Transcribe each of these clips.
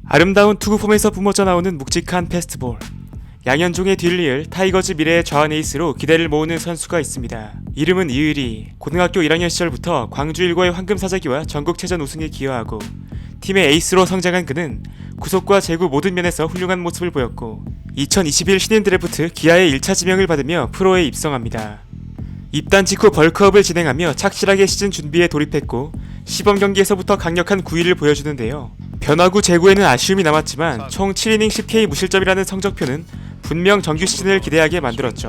아름다운 투구 폼에서 뿜어져 나오는 묵직한 패스트볼. 양현종의 뒤를 이을 타이거즈 미래의 좌완 에이스로 기대를 모으는 선수가 있습니다. 이름은 이의리. 고등학교 1학년 시절부터 광주 일고의 황금사자기와 전국체전 우승에 기여하고 팀의 에이스로 성장한 그는 구속과 제구 모든 면에서 훌륭한 모습을 보였고 2021 신인 드래프트 기아의 1차 지명을 받으며 프로에 입성합니다. 입단 직후 벌크업을 진행하며 착실하게 시즌 준비에 돌입했고 시범 경기에서부터 강력한 구위를 보여주는데요. 변화구 제구에는 아쉬움이 남았지만 총 7이닝 10K 무실점이라는 성적표는 분명 정규 시즌을 기대하게 만들었죠.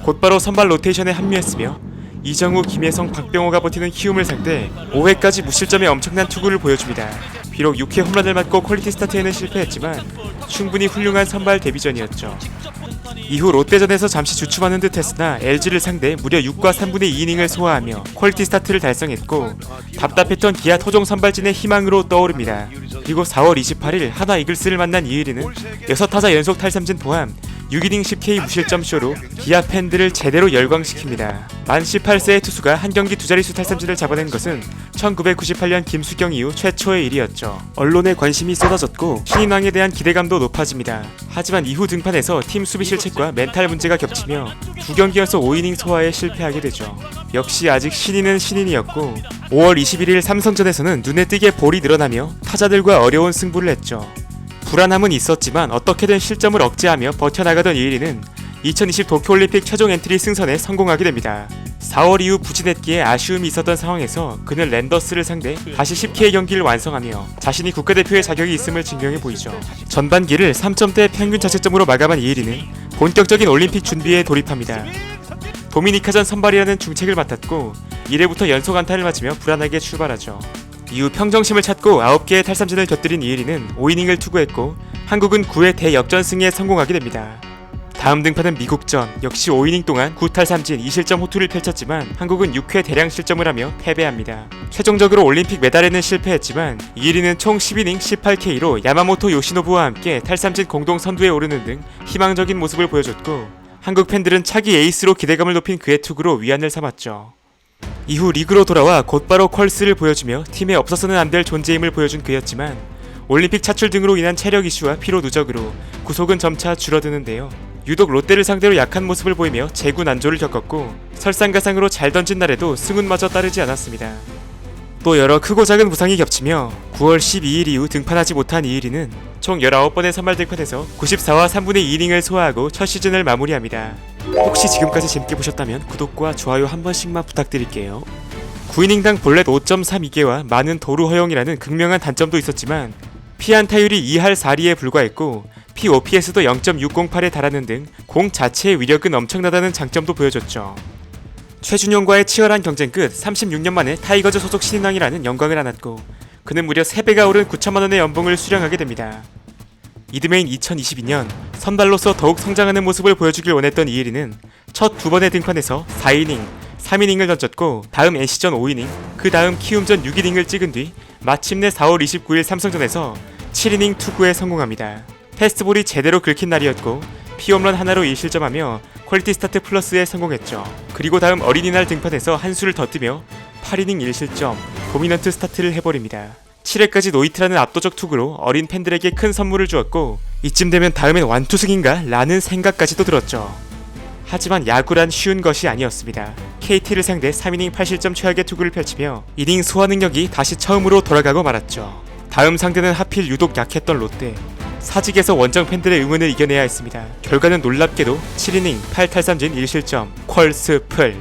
곧바로 선발 로테이션에 합류했으며 이정우, 김혜성, 박병호가 버티는 키움을 상대 5회까지 무실점의 엄청난 투구를 보여줍니다. 비록 6회 홈런을 맞고 퀄리티 스타트에는 실패했지만 충분히 훌륭한 선발 데뷔전이었죠. 이후 롯데전에서 잠시 주춤하는 듯 했으나 LG를 상대 무려 6과 3분의 2이닝을 소화하며 퀄리티 스타트를 달성했고 답답했던 기아 토종 선발진의 희망으로 떠오릅니다. 그리고 4월 28일 한화 이글스를 만난 이의리는 6타자 연속 탈삼진 포함 6이닝 10K 무실점 쇼로 기아 팬들을 제대로 열광시킵니다. 만 18세의 투수가 한 경기 두 자릿수 탈삼진을 잡아낸 것은 1998년 김수경 이후 최초의 일이었죠. 언론의 관심이 쏟아졌고 신인왕에 대한 기대감도 높아집니다. 하지만 이후 등판에서 팀 수비 실책과 멘탈 문제가 겹치며 두 경기 연속 5이닝 소화에 실패하게 되죠. 역시 아직 신인은 신인이었고 5월 21일 삼성전에서는 눈에 띄게 볼이 늘어나며 타자들과 어려운 승부를 했죠. 불안함은 있었지만 어떻게든 실점을 억제하며 버텨나가던 이의리는 2020 도쿄올림픽 최종 엔트리 승선에 성공하게 됩니다. 4월 이후 부진했기에 아쉬움이 있었던 상황에서 그는 랜더스를 상대 다시 10K 경기를 완성하며 자신이 국가대표의 자격이 있음을 증명해 보이죠. 전반기를 3점대 평균 자책점으로 마감한 이의리는 본격적인 올림픽 준비에 돌입합니다. 도미니카전 선발이라는 중책을 맡았고 1회부터 연속 안타를 맞으며 불안하게 출발하죠. 이후 평정심을 찾고 9개의 탈삼진을 곁들인 이의리는 5이닝을 투구했고 한국은 9회 대역전승에 성공하게 됩니다. 다음 등판은 미국전. 역시 5이닝 동안 9탈삼진 2실점 호투를 펼쳤지만 한국은 6회 대량 실점을 하며 패배합니다. 최종적으로 올림픽 메달에는 실패했지만 이의리는 총 10이닝 18K로 야마모토 요시노부와 함께 탈삼진 공동 선두에 오르는 등 희망적인 모습을 보여줬고 한국 팬들은 차기 에이스로 기대감을 높인 그의 투구로 위안을 삼았죠. 이후 리그로 돌아와 곧바로 퀄스를 보여주며 팀에 없어서는 안 될 존재임을 보여준 그였지만 올림픽 차출 등으로 인한 체력 이슈와 피로 누적으로 구속은 점차 줄어드는데요. 유독 롯데를 상대로 약한 모습을 보이며 제구 난조를 겪었고 설상가상으로 잘 던진 날에도 승운마저 따르지 않았습니다. 또 여러 크고 작은 부상이 겹치며 9월 12일 이후 등판하지 못한 이의리는 총 19번의 선발 등판에서 94와 3분의 2이닝을 소화하고 첫 시즌을 마무리합니다. 혹시 지금까지 재밌게 보셨다면 구독과 좋아요 한 번씩만 부탁드릴게요. 9이닝당 볼넷 5.32개와 많은 도루 허용이라는 극명한 단점도 있었지만 피안타율이 2할 4리에 불과했고 POPS도 0.608에 달하는 등 공 자체의 위력은 엄청나다는 장점도 보여줬죠. 최준용과의 치열한 경쟁 끝 36년 만에 타이거즈 소속 신인왕이라는 영광을 안았고 그는 무려 3배가 오른 9천만원의 연봉을 수령하게 됩니다. 이듬해인 2022년 선발로서 더욱 성장하는 모습을 보여주길 원했던 이의리는 첫 2번의 등판에서 4이닝, 3이닝을 던졌고 다음 NC전 5이닝, 그 다음 키움전 6이닝을 찍은 뒤 마침내 4월 29일 삼성전에서 7이닝 투구에 성공합니다. 패스트볼이 제대로 긁힌 날이었고 피홈런 하나로 1실점하며 퀄리티 스타트 플러스에 성공했죠. 그리고 다음 어린이날 등판에서 한 수를 더 뜨며 8이닝 1실점, 도미넌트 스타트를 해버립니다. 7회까지 노히트라는 압도적 투구로 어린 팬들에게 큰 선물을 주었고 이쯤 되면 다음엔 완투승인가? 라는 생각까지도 들었죠. 하지만 야구란 쉬운 것이 아니었습니다. KT를 상대 3이닝 8실점 최악의 투구를 펼치며 이닝 소화 능력이 다시 처음으로 돌아가고 말았죠. 다음 상대는 하필 유독 약했던 롯데. 사직에서 원정 팬들의 응원을 이겨내야 했습니다. 결과는 놀랍게도 7이닝 8탈삼진 1실점 퀄스 풀.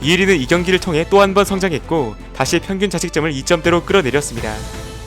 이의리는 이 경기를 통해 또 한 번 성장했고 다시 평균 자책점을 2점대로 끌어내렸습니다.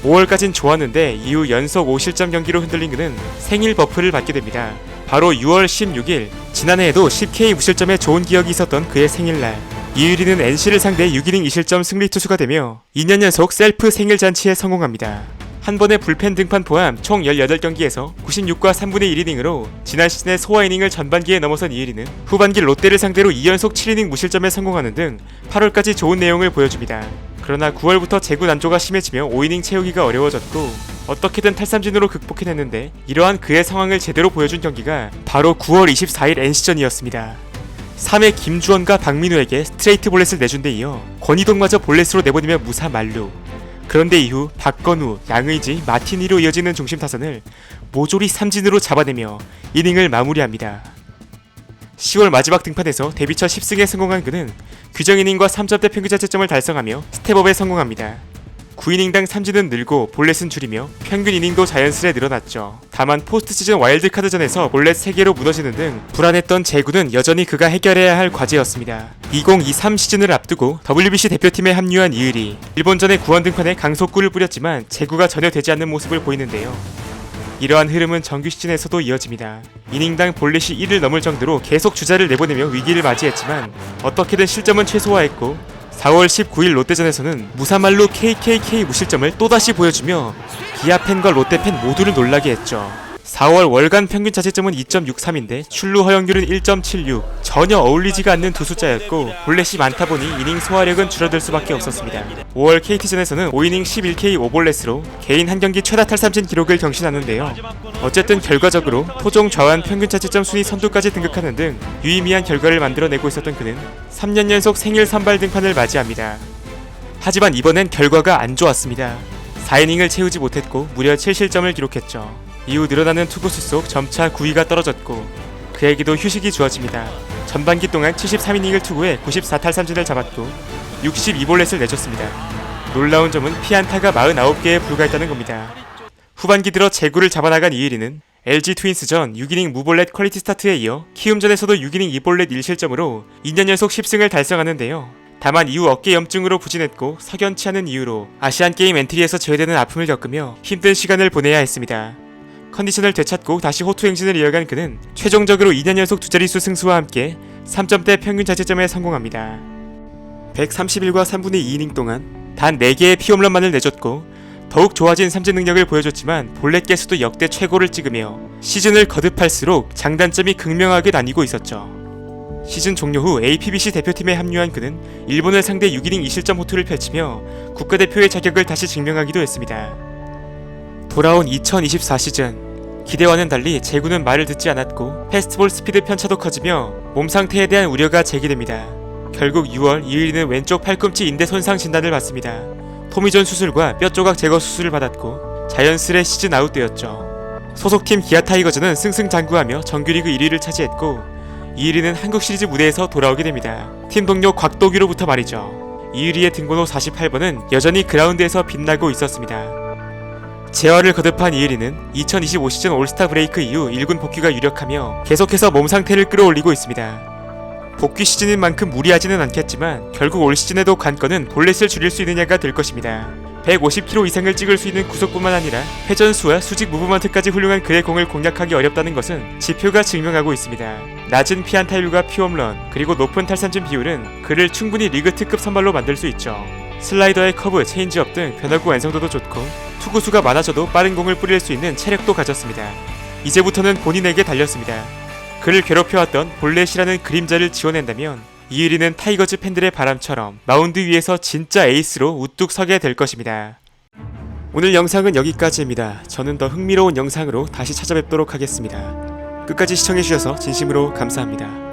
5월까진 좋았는데 이후 연속 5실점 경기로 흔들린 그는 생일 버프를 받게 됩니다. 바로 6월 16일 지난해에도 10K 무실점에 좋은 기억이 있었던 그의 생일날 이의리는 NC를 상대 6이닝 2실점 승리 투수가 되며 2년 연속 셀프 생일 잔치에 성공합니다. 한 번의 불펜 등판 포함 총 18경기에서 96과 3분의 1이닝으로 지난 시즌의 소화 이닝을 전반기에 넘어선 이의리는 후반기 롯데를 상대로 2연속 7이닝 무실점에 성공하는 등 8월까지 좋은 내용을 보여줍니다. 그러나 9월부터 제구 난조가 심해지며 5이닝 채우기가 어려워졌고 어떻게든 탈삼진으로 극복해냈는데 이러한 그의 상황을 제대로 보여준 경기가 바로 9월 24일 NC전이었습니다. 3회 김주원과 박민우에게 스트레이트 볼넷을 내준 데 이어 권희동마저 볼넷으로 내보내며 무사 만루. 그런데 이후 박건우, 양의지, 마티니로 이어지는 중심 타선을 모조리 삼진으로 잡아내며 이닝을 마무리합니다. 10월 마지막 등판에서 데뷔 첫 10승에 성공한 그는 규정 이닝과 3점대 평균 자책점을 달성하며 스텝업에 성공합니다. 9이닝당 삼진은 늘고 볼넷은 줄이며 평균 이닝도 자연스레 늘어났죠. 다만 포스트 시즌 와일드카드전에서 볼넷 3개로 무너지는 등 불안했던 제구는 여전히 그가 해결해야 할 과제였습니다. 2023 시즌을 앞두고 WBC 대표팀에 합류한 이을이 일본전의 구원 등판에 강속구를 뿌렸지만 제구가 전혀 되지 않는 모습을 보이는데요. 이러한 흐름은 정규 시즌에서도 이어집니다. 이닝당 볼넷이 1을 넘을 정도로 계속 주자를 내보내며 위기를 맞이했지만 어떻게든 실점은 최소화했고 4월 19일 롯데전에서는 무사말로 KKK 무실점을 또다시 보여주며 기아팬과 롯데팬 모두를 놀라게 했죠. 4월 월간 평균 자책점은 2.63인데 출루 허용률은 1.76, 전혀 어울리지가 않는 두 숫자였고 볼넷이 많다 보니 이닝 소화력은 줄어들 수밖에 없었습니다. 5월 KT전에서는 5이닝 11K 5볼넷으로 개인 한 경기 최다 탈삼진 기록을 경신하는데요. 어쨌든 결과적으로 토종 좌완 평균 자책점 순위 선두까지 등극하는 등 유의미한 결과를 만들어내고 있었던 그는 3년 연속 생일 선발 등판을 맞이합니다. 하지만 이번엔 결과가 안 좋았습니다. 4이닝을 채우지 못했고 무려 7실점을 기록했죠. 이후 늘어나는 투구수 속 점차 구위가 떨어졌고 그에게도 휴식이 주어집니다. 전반기 동안 73이닝을 투구해 94탈삼진을 잡았고 62볼넷을 내줬습니다. 놀라운 점은 피안타가 49개에 불과했다는 겁니다. 후반기 들어 제구를 잡아나간 이일이는 LG 트윈스전 6이닝 무볼넷 퀄리티 스타트에 이어 키움전에서도 6이닝 2볼넷 1실점으로 2년 연속 10승을 달성하는데요. 다만 이후 어깨 염증으로 부진했고 석연치 않은 이유로 아시안게임 엔트리에서 제외되는 아픔을 겪으며 힘든 시간을 보내야 했습니다. 컨디션을 되찾고 다시 호투 행진을 이어간 그는 최종적으로 2년 연속 두자릿수 승수와 함께 3점대 평균 자책점에 성공합니다. 131과 3분의 2이닝 동안 단 4개의 피홈런만을 내줬고 더욱 좋아진 삼진 능력을 보여줬지만 볼넷 개수도 역대 최고를 찍으며 시즌을 거듭할수록 장단점이 극명하게 나뉘고 있었죠. 시즌 종료 후 APBC 대표팀에 합류한 그는 일본을 상대 6이닝 2실점 호투를 펼치며 국가대표의 자격을 다시 증명하기도 했습니다. 돌아온 2024 시즌 기대와는 달리 제구는 말을 듣지 않았고 패스트볼 스피드 편차도 커지며 몸 상태에 대한 우려가 제기됩니다. 결국 6월 이을이는 왼쪽 팔꿈치 인대 손상 진단을 받습니다. 토미존 수술과 뼈조각 제거 수술을 받았고 자연스레 시즌 아웃되었죠. 소속팀 기아 타이거즈는 승승장구하며 정규리그 1위를 차지했고 이을이는 한국 시리즈 무대에서 돌아오게 됩니다. 팀 동료 곽도규로부터 말이죠. 이을이의 등번호 48번은 여전히 그라운드에서 빛나고 있었습니다. 재활을 거듭한 이을이는 2025 시즌 올스타 브레이크 이후 1군 복귀가 유력하며 계속해서 몸 상태를 끌어올리고 있습니다. 복귀 시즌인 만큼 무리하지는 않겠지만 결국 올 시즌에도 관건은 볼넷을 줄일 수 있느냐가 될 것입니다. 150km 이상을 찍을 수 있는 구속뿐만 아니라 회전수와 수직 무브먼트까지 훌륭한 그의 공을 공략하기 어렵다는 것은 지표가 증명하고 있습니다. 낮은 피안타율과 피홈런 그리고 높은 탈삼진 비율은 그를 충분히 리그 특급 선발로 만들 수 있죠. 슬라이더의 커브, 체인지업 등 변화구 완성도도 좋고 투구수가 많아져도 빠른 공을 뿌릴 수 있는 체력도 가졌습니다. 이제부터는 본인에게 달렸습니다. 그를 괴롭혀왔던 볼넷이라는 그림자를 지워낸다면 이을이는 타이거즈 팬들의 바람처럼 마운드 위에서 진짜 에이스로 우뚝 서게 될 것입니다. 오늘 영상은 여기까지입니다. 저는 더 흥미로운 영상으로 다시 찾아뵙도록 하겠습니다. 끝까지 시청해주셔서 진심으로 감사합니다.